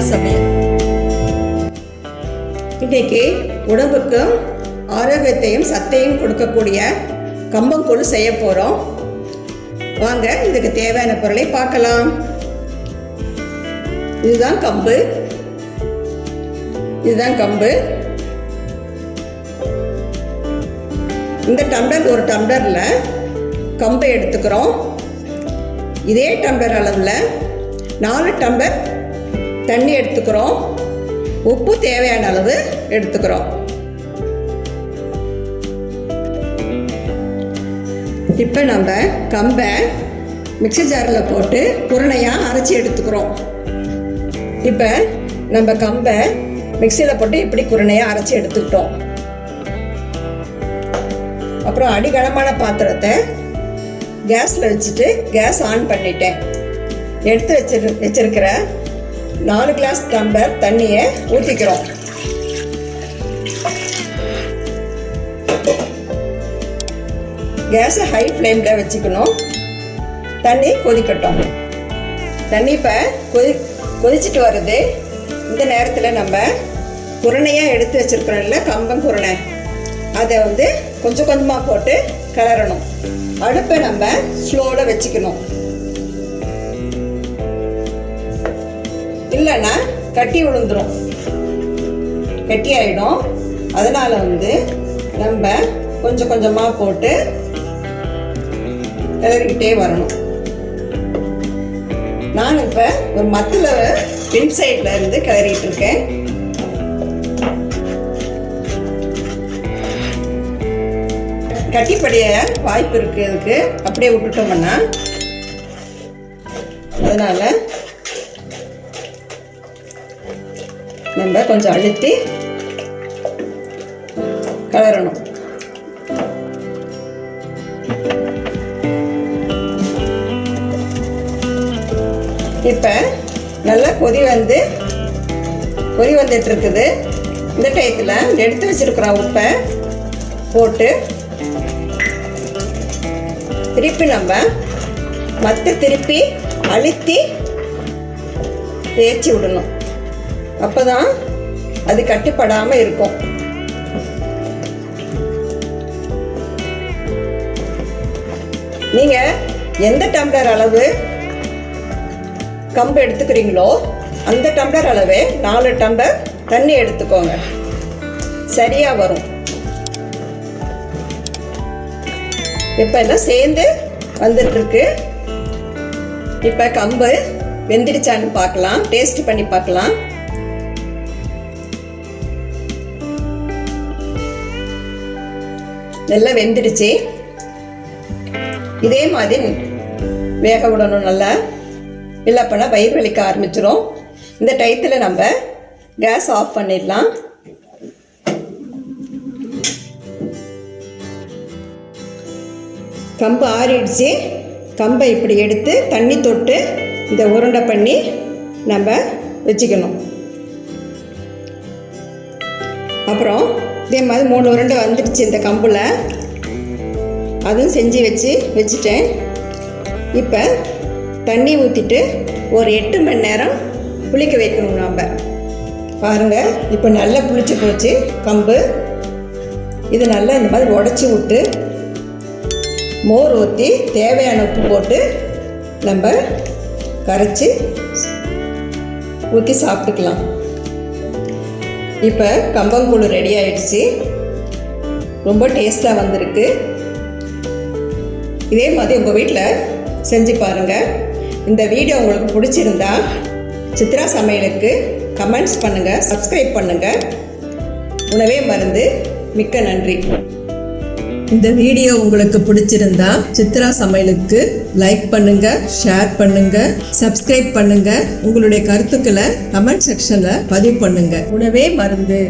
சமையல். இன்னைக்கு உடம்புக்கும் ஆரோக்கியத்தையும் சத்தையும் கொடுக்கக்கூடிய கம்பங்கூழ் செய்ய போகிறோம். வாங்க இதுக்கு தேவையான பொருளை பார்க்கலாம். இதுதான் கம்பு. இந்த டம்ளர் ஒரு டம்ளரில் கம்பை எடுத்துக்கிறோம். இதே டம்ளர் அளவில் 4 டம்ளர் தண்ணி எடுத்துக்கிறோம். உப்பு தேவையான அளவு எடுத்துக்கிறோம். இப்போ நம்ம கம்பை மிக்ஸி ஜாரில் போட்டு குருணையாக அரைச்சி எடுத்துக்கிறோம். இப்போ நம்ம கம்பை மிக்சியில் போட்டு இப்படி குருணையாக அரைச்சி எடுத்துக்கிட்டோம். அப்புறம் அடிகனமான பாத்திரத்தை கேஸில் வச்சுட்டு கேஸ் ஆன் பண்ணிட்டேன். எடுத்து வச்சிருக்கிற 4 கிளாஸ் டம்ளர் தண்ணியை ஊற்றிக்கிறோம். கேஸை ஹை ஃப்ளேமில் வச்சுக்கணும். தண்ணி கொதிக்கட்டும். தண்ணி இப்போ கொதிச்சுட்டு வருது. இந்த நேரத்தில் நம்ம குருணையாக எடுத்து வச்சுருக்கிறோம்ல கம்பங்குருணை, அதை கொஞ்சம் கொஞ்சமாக போட்டு கிளறணும். அடுப்பை நம்ம ஸ்லோவில் வச்சுக்கணும். இல்லைன்னா கட்டி விழுந்துடும், கட்டி ஆகிடும். அதனால் நம்ம கொஞ்சம் கொஞ்சமாக போட்டு கிளறிக்கிட்டே வரணும். நான் இப்போ ஒரு மத்தில் பின் சைடில் இருந்து கிளறிட்டு இருக்கேன். கட்டிப்படைய வாய்ப்பு இருக்குது. அதுக்கு அப்படியே விட்டுட்டோம்னா, அதனால் நம்ம கொஞ்சம் அழுத்தி கிளறணும். இப்போ நல்லா கொதி வந்துட்டு இருக்குது. இந்த டயத்தில் எடுத்து வச்சிருக்கிற உப்பை போட்டு திருப்பி நம்ம திருப்பி அழுத்தி தேய்ச்சி விடணும். அப்போ தான் அது கட்டிப்படாமல் இருக்கும். நீங்கள் எந்த டம்ளர் அளவு கம்பு எடுத்துக்கிறீங்களோ அந்த டம்ளர் அளவே 4 டம்ளர் தண்ணி எடுத்துக்கோங்க. சரியாக வரும். இப்போ எல்லாம் சேர்ந்து வந்துட்டுருக்கு. இப்போ கம்பு வெந்துடுச்சான்னு பார்க்கலாம். டேஸ்ட் பண்ணி பார்க்கலாம். நல்லா வெந்துடுச்சு. இதே மாதிரி வேக விடணும் நல்லா. இல்லைப்பனா வயிறு வலிக்க ஆரம்பிச்சிடும். இந்த டயத்தில் நம்ம கேஸ் ஆஃப் பண்ணிடலாம். கம்பு ஆறிடுச்சு. கம்பை இப்படி எடுத்து தண்ணி தொட்டு இந்த உருண்டை பண்ணி நம்ம வச்சுக்கணும். அப்புறம் இதே மாதிரி 3 உருண்டை வந்துடுச்சு இந்த கம்பில். அதுவும் செஞ்சு வச்சுட்டேன். இப்போ தண்ணி ஊற்றிட்டு ஒரு 8 மணி நேரம் புளிக்க வைக்கணும். நம்ம பாருங்கள், இப்போ நல்லா புளிச்சு போச்சு கம்பு. இது நல்லா இந்த மாதிரி உடச்சி விட்டு மோர் ஊற்றி தேவையான உப்பு போட்டு நம்ம கரைச்சி ஊற்றி சாப்பிட்டுக்கலாம். இப்போ கம்பங்கூழ் ரெடி ஆகிடுச்சு. ரொம்ப டேஸ்ட்டாக வந்திருக்கு. இதே மாதிரி உங்கள் வீட்டில் செஞ்சு பாருங்கள். இந்த வீடியோ உங்களுக்கு பிடிச்சிருந்தா சித்ரா சமையலுக்கு கமெண்ட்ஸ் பண்ணுங்கள், சப்ஸ்கிரைப் பண்ணுங்கள். உணவே மருந்து. மிக்க நன்றி. இந்த வீடியோ உங்களுக்கு பிடிச்சிருந்தா சித்ரா சமையலுக்கு லைக் பண்ணுங்க, ஷேர் பண்ணுங்க, சப்ஸ்கிரைப் பண்ணுங்க. உங்களுடைய கருத்துக்களை கமெண்ட் செக்ஷன்ல பதிவு பண்ணுங்க. உணவே மருந்து.